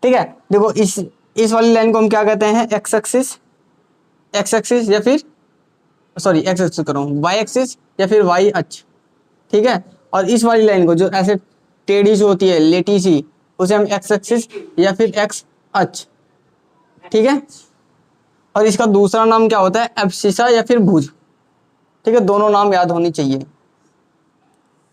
ठीक है, देखो इस वाली लाइन को हम क्या कहते हैं, एक्स एक्सिस या फिर सॉरी एक्स एक्सिस करो, वाई एक्सिस या फिर वाई अक्ष। ठीक है, और इस वाली लाइन को जो ऐसे टेढ़ी सी होती है, लेटी सी, उसे हम एक्स एक्सिस या फिर एक्स अक्ष। ठीक है, और इसका दूसरा नाम क्या होता है, एब्सिसा या फिर भुज। ठीक है, दोनों नाम याद होनी चाहिए,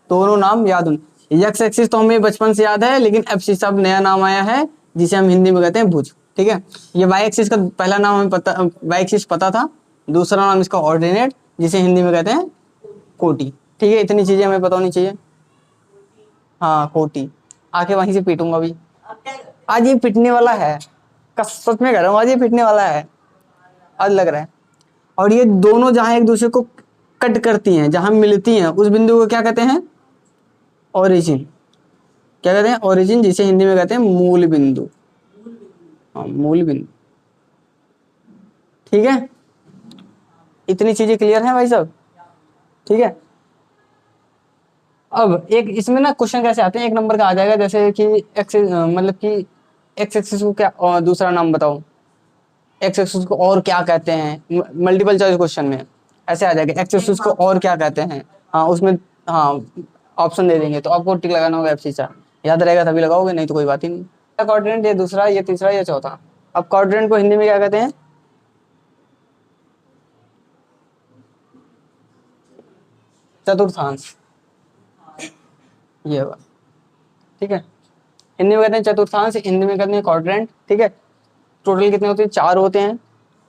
दोनों नाम याद होने। एक्स एक्सिस तो हमें बचपन से याद है, लेकिन एब्सिसा अब नया नाम आया है जिसे हम हिंदी में कहते हैं भुज। ठीक है, ये वाई एक्सिस का पहला नाम हमें पता, वाई एक्सिस पता था, दूसरा नाम इसका ऑर्डिनेट, जिसे हिंदी में कहते हैं कोटि। ठीक है, इतनी चीजें हमें पता होनी चाहिए। हाँ कोटि, आके वहीं से पीटूंगा अभी, आज ये पिटने वाला है, सच में कह रहा हूँ, आज ये पिटने वाला है, आज लग रहा है। और ये दोनों जहां एक दूसरे को कट करती हैं, जहां मिलती हैं, उस बिंदु को क्या कहते हैं, ओरिजिन। क्या कहते हैं, ओरिजिन, जिसे हिंदी में कहते हैं मूल बिंदु। हाँ, मूल बिंदु। ठीक है, इतनी चीजें क्लियर हैं भाई साहब। ठीक है, अब एक इसमें ना क्वेश्चन कैसे आते हैं, एक नंबर का आ जाएगा, जैसे कि एक्स मतलब कि एक्स एक्सिस को क्या, और दूसरा नाम बताओ, एक्स एक्सिस को और क्या कहते हैं, मल्टीपल चॉइस क्वेश्चन में ऐसे आ जाएगा, एक्स एक्सिस को और क्या कहते हैं। हाँ उसमें, हाँ ऑप्शन दे देंगे, तो आपको टिक लगाना होगा एब्सिसा, याद रहेगा तभी लगाओगे, नहीं तो कोई बात ही नहीं। क्वाड्रेंट, ये दूसरा, ये तीसरा, ये चौथा। अब क्वाड्रेंट को हिंदी में क्या कहते हैं, चतुर्थांश, ये हुआ। ठीक है, हिंदी में कहते हैं चतुर्थांश, हिंदी में कहते हैं क्वाड्रेंट। ठीक है, टोटल कितने होते हैं, 4 होते हैं।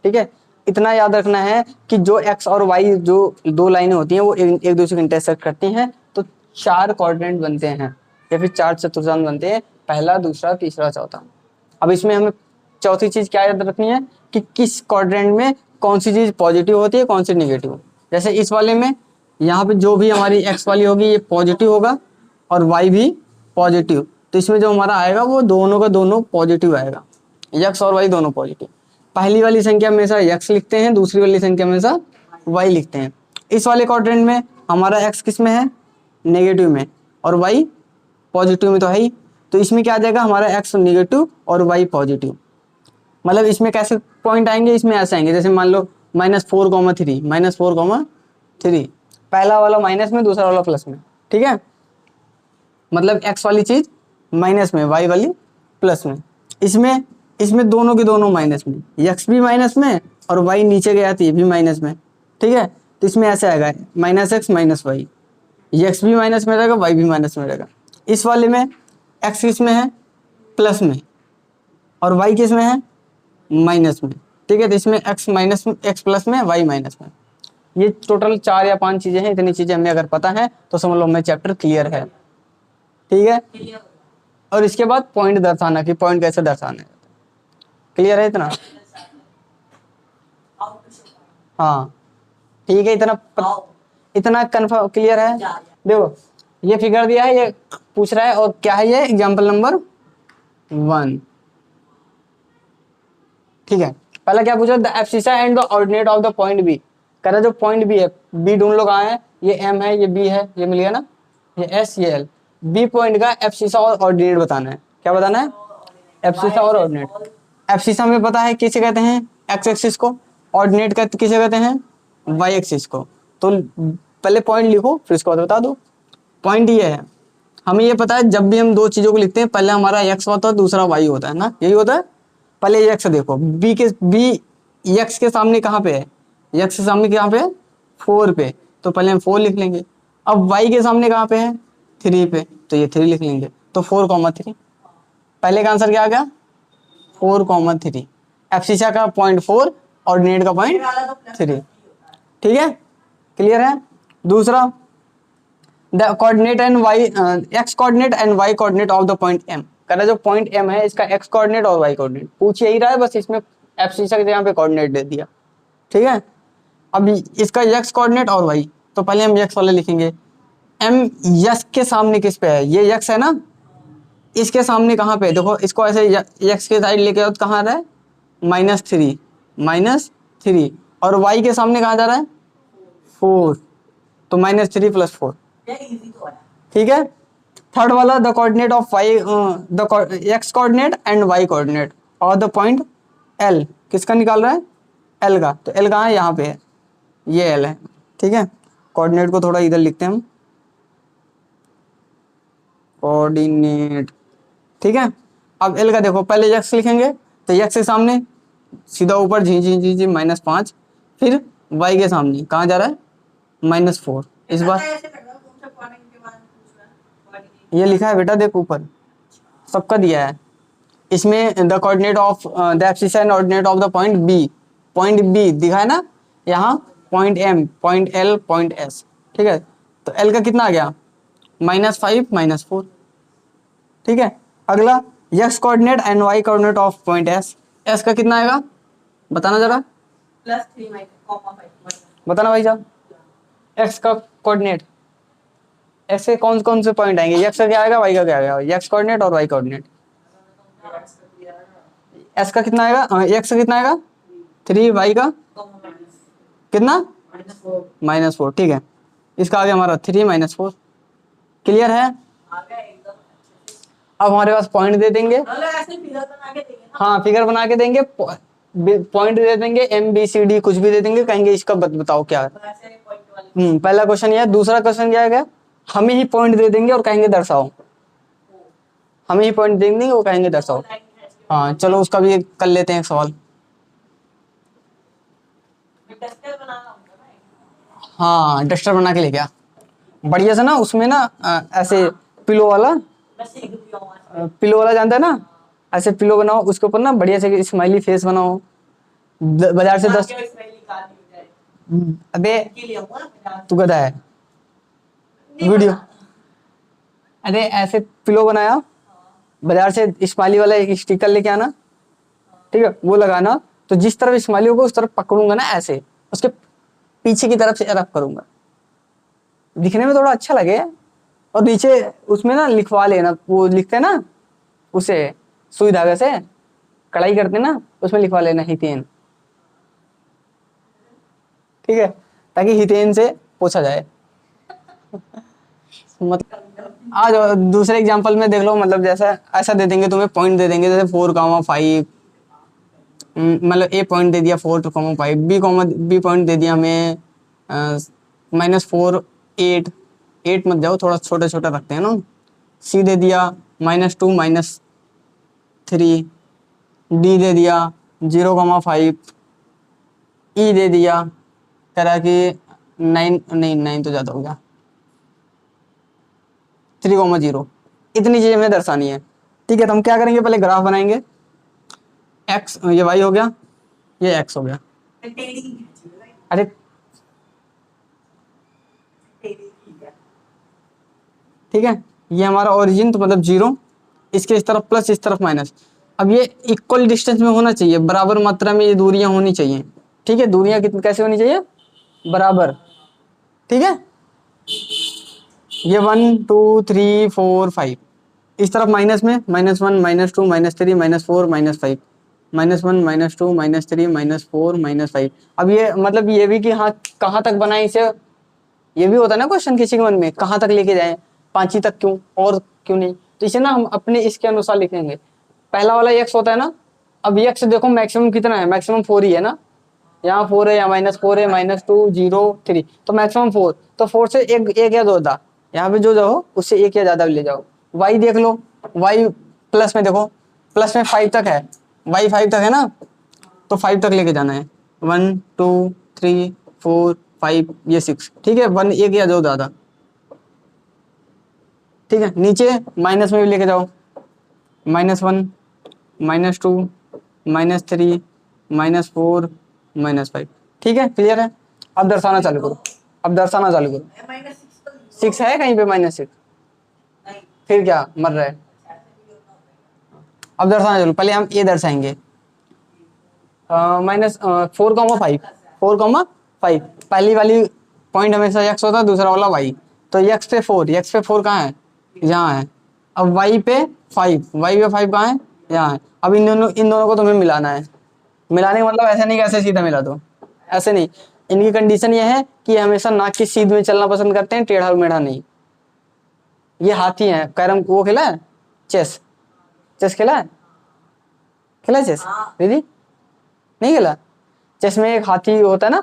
ठीक है, इतना याद रखना है कि जो एक्स और वाई जो दो लाइनें होती हैं वो एक दूसरे को इंटरसेक्ट करती हैं, तो 4 क्वाड्रेंट बनते हैं या फिर 4 चतुर्थांश बनते हैं, पहला, दूसरा, तीसरा, चौथा। अब इसमें हमें चौथी चीज क्या याद रखनी है कि किस क्वाड्रेंट में कौन सी चीज पॉजिटिव होती है, कौन सी निगेटिव। जैसे इस वाले में यहाँ पे जो भी हमारी एक्स वाली होगी ये पॉजिटिव होगा और वाई भी पॉजिटिव, तो इसमें जो हमारा आएगा वो दोनों का दोनों पॉजिटिव आएगा, एक्स और वाई दोनों पॉजिटिव। पहली वाली संख्या हमेशा एक्स लिखते हैं, दूसरी वाली संख्या हमेशा वाई लिखते हैं। इस वाले क्वाड्रेंट में हमारा एक्स किस में है, नेगेटिव में, और वाई पॉजिटिव में तो है ही, तो इसमें क्या आ जाएगा, हमारा एक्स निगेटिव और वाई पॉजिटिव। मतलब इसमें कैसे पॉइंट आएंगे, इसमें ऐसे आएंगे, जैसे मान लो -4,3, -4,3, पहला वाला माइनस में, दूसरा वाला प्लस में। ठीक है, मतलब एक्स वाली चीज माइनस में, वाई वाली प्लस में। इसमें दोनों के दोनों माइनस में, एक्स भी माइनस में और वाई नीचे गया तो ये भी माइनस में। ठीक है, तो इसमें ऐसे आएगा -x -y, एक्स भी माइनस में रहेगा, वाई भी माइनस में रहेगा। इस वाले में एक्स किस में है, प्लस में, और वाई किस में है, माइनस में। ठीक है, तो इसमें एक्स प्लस में, वाई माइनस में। ये टोटल 4 या 5 चीजें हैं, इतनी चीजें हमें अगर पता है तो समझ लो हमें चैप्टर क्लियर है। ठीक है, और इसके बाद पॉइंट दर्शाना कि पॉइंट कैसे दर्शाना है, क्लियर है इतना। हाँ ठीक है, इतना कन्फर्म क्लियर है। देखो ये फिगर दिया है, ये पूछ रहा है, और क्या है ये, एग्जाम्पल नंबर 1। ठीक है, पहला क्या पूछा, the abscissa and the ordinate of the point B. कह रहा जो पॉइंट बी है, बी ढूंढ लो कहाँ है, ये एम है, ये बी है, ये मिल गया ना, ये एस, ये एल। बी पॉइंट का एब्सिसा और ऑर्डिनेट बताना है। क्या बताना है, एब्सिसा और ऑर्डिनेट। एब्सिसा में पता है किसे कहते हैं, एक्स एक्सिस को, ऑर्डिनेट का किसे कहते हैं, वाई एक्सिस को। तो पहले पॉइंट लिखो फिर इसको बता दो। पॉइंट ये है, हमें ये पता है जब भी हम दो चीजों को लिखते हैं पहले हमारा एक्स होता है, दूसरा वाई होता है ना, यही होता है। पहले एक्स देखो, बी एक्स के सामने कहाँ पे है, एक्स के सामने कहाँ पे है, 4 पे, तो पहले हम 4 लिख लेंगे। अब वाई के सामने कहाँ पे है, 3 पे, तो ये 3 लिख लेंगे, तो 4,3। पहले का आंसर क्या आ गया, 4,3। एब्सिसा का पॉइंट 4, ऑर्डिनेट का पॉइंट 3। ठीक है, क्लियर है। दूसरा, the coordinate and Y, X coordinate and Y coordinate of the point M. कह रहा जो पॉइंट एम है इसका एक्स कोऑर्डिनेट और वाई कोऑर्डिनेट पूछ यही रहा है, बस इसमें एब्सिसा के जगह पे कोऑर्डिनेट दे दिया। ठीक है, अब इसका एक्स कोऑर्डिनेट और वाई, तो पहले हम एक्स वाले लिखेंगे। एम एक्स के सामने किस पे है, ये एक्स है ना, इसके सामने कहाँ पे, देखो इसको ऐसे एक्स के साइड लेके आओ तो कहाँ आ रहा है, -3, और वाई के सामने कहाँ जा रहा है, 4, तो -3 + 4। ठीक है, थर्ड वाला the coordinate of Y, the X coordinate and Y coordinate और द पॉइंट एल, किसका निकाल रहा है, एल का। तो एल कहाँ है, यहाँ पे है, ये एल है, ठीक है। कोऑर्डिनेट को थोड़ा इधर लिखते हैं हम, कोऑर्डिनेट, ठीक है। अब एल का देखो, पहले एक्स लिखेंगे तो एक्स के सामने सीधा ऊपर जी जी जी जी -5, फिर वाई के सामने कहाँ जा रहा है, -4। इस बार ये लिखा है बेटा, देख ऊपर सबका दिया है। इसमें the coordinate of the abscissa ordinate of the point B दिखा है ना, यहाँ point M, point L, point S, ठीक है। तो एल का कितना आ गया, -5 -4, ठीक है। अगला X coordinate and Y coordinate of point S, S का कितना आएगा बताना जरा, +3 बताना भाई साहब। एक्स का कोऑर्डिनेट, एक्स के कौन कौन से पॉइंट आएंगे, एक्स का क्या आएगा, वाई का क्या आएगा, एक्स कोऑर्डिनेट और वाई कोऑर्डिनेट। एस का कितना आएगा, एक्स का कितना आएगा 3, वाई का कितना -4, ठीक है। इसका आ गया हमारा 3 -4, क्लियर है। अब हमारे पास पॉइंट दे देंगे, हाँ फिगर बना के देंगे, पॉइंट दे देंगे, एम बी सी डी कुछ भी दे देंगे, कहेंगे इसका बताओ क्या है। पहला क्वेश्चन ये है। दूसरा क्वेश्चन क्या है, हमें ही पॉइंट दे देंगे और कहेंगे दर्शाओ, हमें ही पॉइंट दे देंगे वो कहेंगे दर्शाओ। हाँ चलो उसका भी कर लेते हैं एक सवाल। हाँ डस्टर बना के लेके आ बढ़िया से ना, उसमें ना ऐसे पिलो वाला, पिलो वाला जानता है ना, ऐसे पिलो बनाओ, उसके ऊपर ना बढ़िया से स्माइली फेस बनाओ। बाजार से 10, अबे तू गधा है, वीडियो, अरे ऐसे पिलो बनाया, बाजार से स्माइली वाला एक स्टिकर लेके आना, ठीक है, वो लगाना। तो जिस तरफ स्माइली होगा उस तरफ पकड़ूंगा ना, ऐसे उसके पीछे की तरफ से रब करूंगा, दिखने में थोड़ा अच्छा लगे। और नीचे उसमें ना लिखवा लेना, वो लिखते हैं ना उसे सुई धागे से कढ़ाई करते हैं ना, उसमें लिखवा लेना हितेन, ठीक है, ताकि हितेन से पूछा जाए। मतलब आज दूसरे एग्जांपल में देख लो, मतलब जैसा ऐसा दे देंगे तुम्हें, पॉइंट दे देंगे जैसे 4,5, मतलब ए पॉइंट दे दिया 4,5, बी पॉइंट दे दिया हमें -4 8, 8 मत जाओ, थोड़ा छोटा छोटा रखते हैं ना। सी दे दिया -2 -3, डी दे दिया 0,5, ई दे दिया कह रहा कि 9, नहीं 9 तो ज़्यादा हो गया, 3,0। इतनी चीज़ें हमें दर्शानी है, ठीक है। तो हम क्या करेंगे, पहले ग्राफ बनाएंगे, एक्स ये वाई हो गया, ये एक्स हो गया, अरे ठीक है। ये हमारा ओरिजिन, तो मतलब 0, इसके इस तरफ प्लस, इस तरफ माइनस। अब ये इक्वल डिस्टेंस में होना चाहिए, बराबर मात्रा में ये दूरियां होनी चाहिए, ठीक है। दूरियां कितनी कैसे होनी चाहिए, बराबर, ठीक है। ये 1 2 3 4 5, इस तरफ माइनस में -1 -2 -3 -4 -5, -1 -2 -3 -4 -5। अब ये मतलब ये भी कि हाँ कहाँ तक बनाए इसे, ये भी होता है ना क्वेश्चन किसी के मन में, कहाँ तक लेके जाए, 5 ही तक क्यों, और क्यों नहीं। तो इसे ना हम अपने इसके अनुसार लिखेंगे। पहला वाला एक्स होता है ना, अब एक्स देखो मैक्सिमम कितना है, मैक्सिमम 4 ही है ना, यहाँ 4 है, यहाँ -4 है, -2 0 3, तो मैक्सिमम 4, तो 4 से एक या 2 था, यहाँ पे जो जाओ उससे एक या ज्यादा ले जाओ। वाई देख लो, वाई प्लस में देखो, प्लस में 5 तक है, वाई 5 तक है ना, तो 5 तक लेके जाना है, 1 2 3 4 5, ये 6, ठीक है। 1 एक या 2 ज्यादा, ठीक है। नीचे माइनस में भी लेके जाओ, -1 -2 -3 -4 -5, ठीक है, क्लियर है। अब दर्शाना चालू करो, अब दर्शाना चालू करो। 6 है कहीं पे -6, फिर क्या मर रहा है। अब दर्शाना चालू, पहले हम ये दर्शाएंगे, -4,5, 4,5, पहली वाली पॉइंट हमेशा एक्स होता है, दूसरा वाला वाई। तो एक्स पे 4, एक्स पे 4 कहाँ है, यहाँ है। अब वाई पे 5, वाई पे 5 कहाँ है, यहाँ है। अब इन दोनों को तुम्हें मिलाना है। मिलाने का मतलब ऐसा नहीं कि ऐसे सीधा मिला दो, ऐसे नहीं। इनकी कंडीशन ये है कि हमेशा नाक की सीध में चलना पसंद करते हैं, टेढ़ा मेढ़ा नहीं। ये हाथी है। कैरम वो खेला है? चेस, चेस खेला है? खेला है चेस दीदी? नहीं खेला? चेस में एक हाथी होता है ना,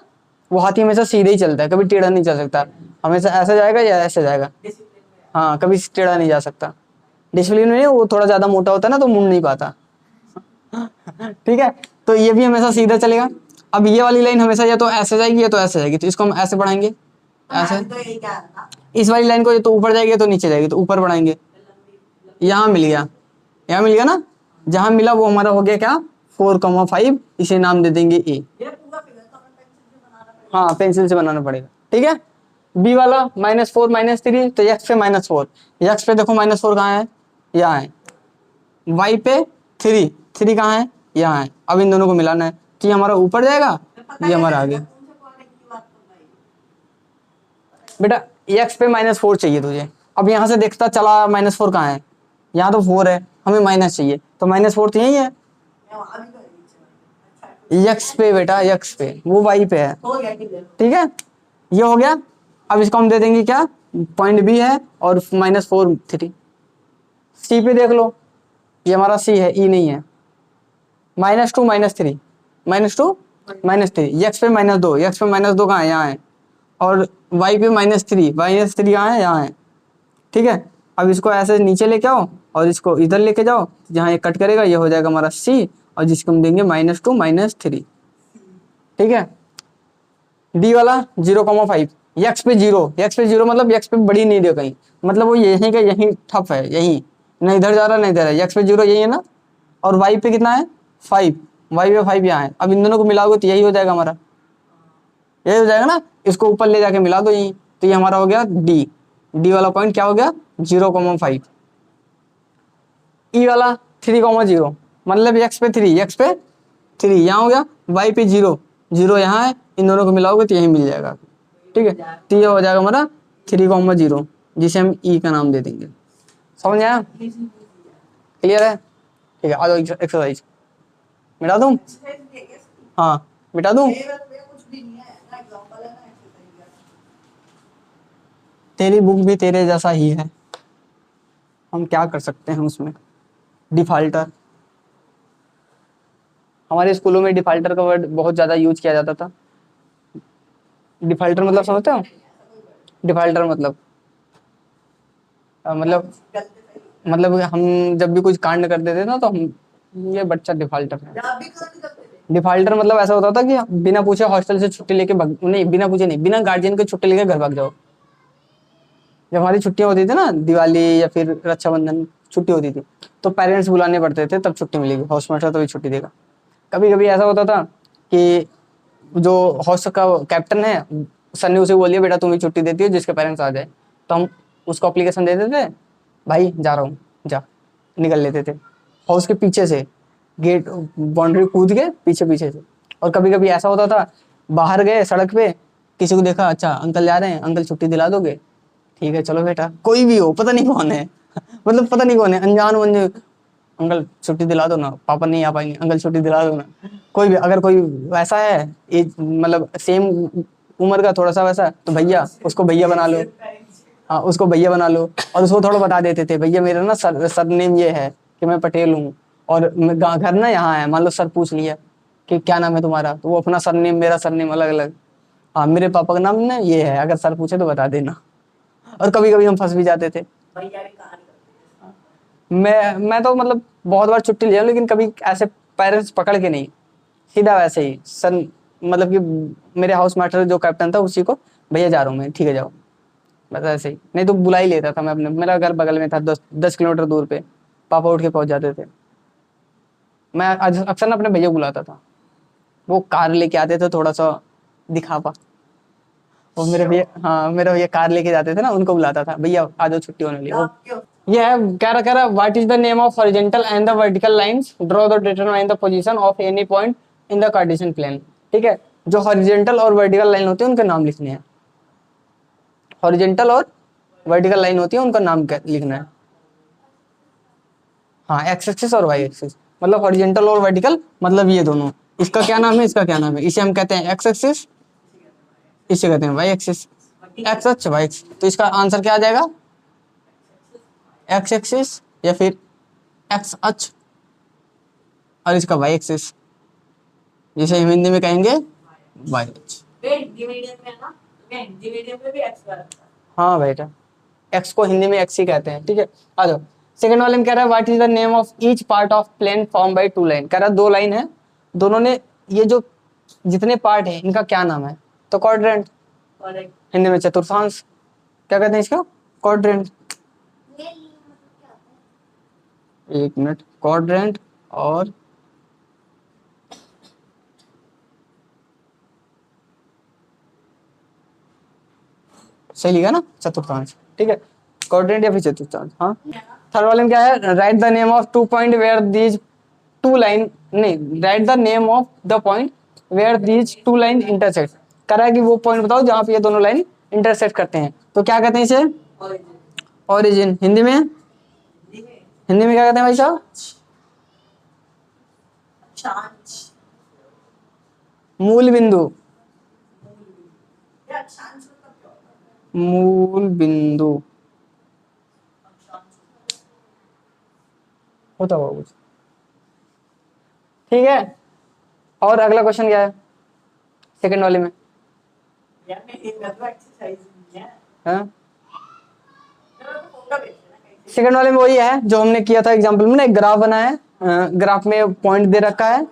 वो हाथी हमेशा सीधे ही चलता है, कभी टेढ़ा नहीं चल सकता, हमेशा ऐसे जाएगा या ऐसे जाएगा। हाँ, कभी टेढ़ा नहीं जा सकता। डिसिप्लिन में वो थोड़ा ज्यादा मोटा होता है ना, तो मुड़ नहीं पाता। ठीक है, तो ये भी हमेशा सीधा चलेगा। अब ये वाली लाइन हमेशा या तो ऐसे जाएगी या तो ऐसे जाएगी, तो इसको हम ऐसे बढ़ाएंगे, ऐसे। इस वाली लाइन को या तो ऊपर जाएगी या तो नीचे जाएगी, तो ऊपर बढ़ाएंगे। यहाँ मिल गया, यहाँ मिल गया ना, जहां मिला वो हमारा हो गया क्या, 4,5, इसे नाम दे देंगे ए। हाँ, पेंसिल से बनाना पड़ेगा। ठीक है, बी वाला -4 -3, तो एक्स पे -4, एक्स पे देखो -4 कहाँ है, यहाँ है। वाई पे 3, 3 कहाँ है, यहाँ है। अब इन दोनों को मिलाना है, तो ये हमारा ऊपर जाएगा, ये हमारा आगे। बेटा एक्स पे -4 चाहिए तुझे। अब यहाँ से देखता चला -4 कहाँ है, यहाँ तो 4 है, हमें माइनस चाहिए, तो -4 तो यही है। एक्स पे बेटा, एक्स पे, वो वाई पे है। ठीक है, ये हो गया। अब इसको हम दे देंगे क्या, पॉइंट बी है और -4 3। सी पे देख लो, ये हमारा सी है, ई नहीं है। -2 -3, -2 -3, एक्स पे -2, एक्स पे -2 कहाँ है, यहाँ है। और वाई पे -3, -3 कहाँ है, यहाँ है। ठीक है, अब इसको ऐसे नीचे लेके आओ और इसको इधर लेके जाओ, जहाँ ये कट करेगा ये हो जाएगा हमारा सी, और जिसको हम देंगे -2 -3। ठीक है, डी वाला 0,5, एक्स पे 0, एक्स पे 0 मतलब एक्स पे बड़ी नहीं दे कहीं, मतलब वो यहीं का यहीं ठप है, यहीं ना इधर जा रहा ना इधर है, एक्स पे 0 यही है ना। और वाई पे कितना है, 5, वाई पे 5 यहाँ है। अब इन दोनों को मिलाओगे तो यही हो जाएगा हमारा, यही हो जाएगा ना। इसको ऊपर ले जाके मिला दो यहीं, तो ये हमारा हो गया डी। डी वाला पॉइंट क्या हो गया, 0,5। ई वाला 3,0, मतलब एक्स पे 3, एक्स पे 3 यहाँ हो गया, वाई पे 0, 0 यहाँ है, इन दोनों को मिलाओगे तो यही मिल जाएगा। ठीक है, तो ये हो जाएगा हमारा 3,0, जिसे हम ई का नाम दे देंगे। समझ आया, क्लियर है? ठीक है, आ जाओ एक्सरसाइज मिटा दूं। हाँ, मिटा दूं। तेरी बुक भी तेरे जैसा ही है, हम क्या कर सकते हैं उसमें। डिफाल्टर, हमारे स्कूलों में डिफाल्टर का वर्ड बहुत ज्यादा यूज किया जाता था। डिफाल्टर मतलब समझते हो? डिफाल्टर मतलब मतलब हम जब भी कुछ कांड करते थे ना, तो हम ये बच्चा डिफाल्टर है। डिफाल्टर मतलब ऐसा होता था कि बिना पूछे हॉस्टल से छुट्टी लेके भाग, नहीं बिना पूछे नहीं, बिना गार्जियन के छुट्टी लेके घर भाग जाओ। जब हमारी छुट्टियां होती थी ना, दिवाली या फिर रक्षाबंधन छुट्टी होती थी, तो पेरेंट्स बुलाने पड़ते थे, तब छुट्टी मिलेगी, हाउस मास्टर तभी छुट्टी देगा। कभी कभी ऐसा होता था कि जो हॉस्टल का कैप्टन है, सर ने उसे बोल दिया बेटा तुम ही छुट्टी देती हो जिसके पेरेंट्स आ जाए, तो हम उसको अप्लीकेशन दे देते, भाई जा रहा हूँ, जा, निकल लेते थे हाउस के पीछे से, गेट बाउंड्री कूद के पीछे पीछे से। और कभी कभी ऐसा होता था, बाहर गए सड़क पे, किसी को देखा, अच्छा अंकल जा रहे हैं, अंकल छुट्टी दिला दोगे, ठीक है चलो बेटा, कोई भी हो, पता नहीं कौन है मतलब पता नहीं कौन है, अनजान बंदे, अंकल छुट्टी दिला दो ना, पापा नहीं आ पाएंगे, अंकल छुट्टी दिला दो ना। कोई भी अगर कोई वैसा है, एज मतलब सेम उम्र का थोड़ा सा वैसा, तो भैया उसको भैया बना लो। हाँ, उसको भैया बना लो, और उसको थोड़ा बता देते थे, भैया मेरा ना सरनेम ये है कि मैं पटेल हूँ, और घर ना यहाँ है, मान लो सर पूछ लिया कि क्या नाम है तुम्हारा, तो वो अपना सरनेम मेरा सरनेम अलग अलग, हाँ मेरे पापा का नाम ना ये है, अगर सर पूछे तो बता देना। और कभी कभी हम फंस भी जाते थे। मैं तो मतलब बहुत बार छुट्टी लिया, लेकिन कभी ऐसे पेरेंट्स पकड़ के नहीं, सीधा वैसे ही सर, मतलब कि मेरे हाउस मास्टर जो कैप्टन था उसी को, भैया जा रहा हूँ मैं, ठीक है जाओ, बस ऐसे ही। नहीं तो बुला ही लेता था मैं अपने, मेरा घर बगल में था, 10 किलोमीटर दूर पे, पापा उठ के पहुंच जाते थे। मैं अक्सर ना अपने भैया को बुलाता था, वो कार लेके आते थे, थोड़ा सा दिखावा, वो मेरे भैया, हाँ मेरे भैया कार लेके जाते थे ना, उनको बुलाता था, भैया आ जाओ छुट्टी होने लगी। ये है, कह रहा what is the name of horizontal and the vertical lines, draw the determine the position of any point in the Cartesian plane. ठीक है, जो हॉरिजॉन्टल और वर्टिकल लाइन होती है उनके नाम लिखने हैं, हॉरिजॉन्टल और वर्टिकल लाइन होती है उनका नाम लिखना है। हाँ, एक्स एक्सिस और वाई एक्सिस, मतलब हॉरिजॉन्टल और वर्टिकल, मतलब ये दोनों, इसका क्या नाम है, इसका क्या नाम है, इसे हम कहते हैं एक्स एक्सिस, इसे कहते हैं वाई एक्सिस, एक्स अक्ष वाई एक्स, तो इसका आंसर क्या आ जाएगा, एक्स एक्सिस या फिर एक्स अक्ष और इसका वाई एक्सिस, जिसे हम हिंदी में कहेंगे वाई अक्ष। हाँ बेटा, एक्स को हिंदी में एक्स ही कहते हैं, ठीक है। आ जाओ, सेकंड वाले में कह रहा है what is the name of each part of plane form by two line. कह रहा है दो लाइन है, दोनों ने ये जो जितने पार्ट है इनका क्या नाम है, तो क्वाड्रेंट, हिंदी में चतुर्थांश। क्या कहते हैं इसका, क्वाड्रेंट। एक मिनट, क्वाड्रेंट और सही लिखा ना, चतुर्थांश, ठीक है, क्वाड्रेंट या फिर चतुर्थांश। हाँ, थर्ड वाले में क्या है, write the name of two point where these two line, नहीं, write the name of the point where these two line intersect. कह रहा है कि वो पॉइंट बताओ जहां पे ये दोनों लाइन इंटरसेक्ट करते हैं, तो क्या कहते हैं इसे, ओरिजिन। हिंदी में, हिंदी में क्या कहते हैं भाई साहब, मूल बिंदु, मूल बिंदु होता होगा कुछ, ठीक है। और अगला क्वेश्चन क्या है सेकंड वाले में, हाँ सेकंड वाले में वही है जो हमने किया था एग्जांपल में ना, एक ग्राफ बना है, ग्राफ में पॉइंट दे रखा है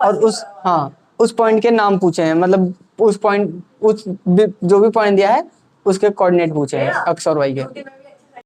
और उस, हाँ, उस पॉइंट के नाम पूछे हैं, मतलब उस पॉइंट, उस जो भी पॉइंट दिया है उसके कोऑर्डिनेट पूछे हैं, एक्स और वाई के।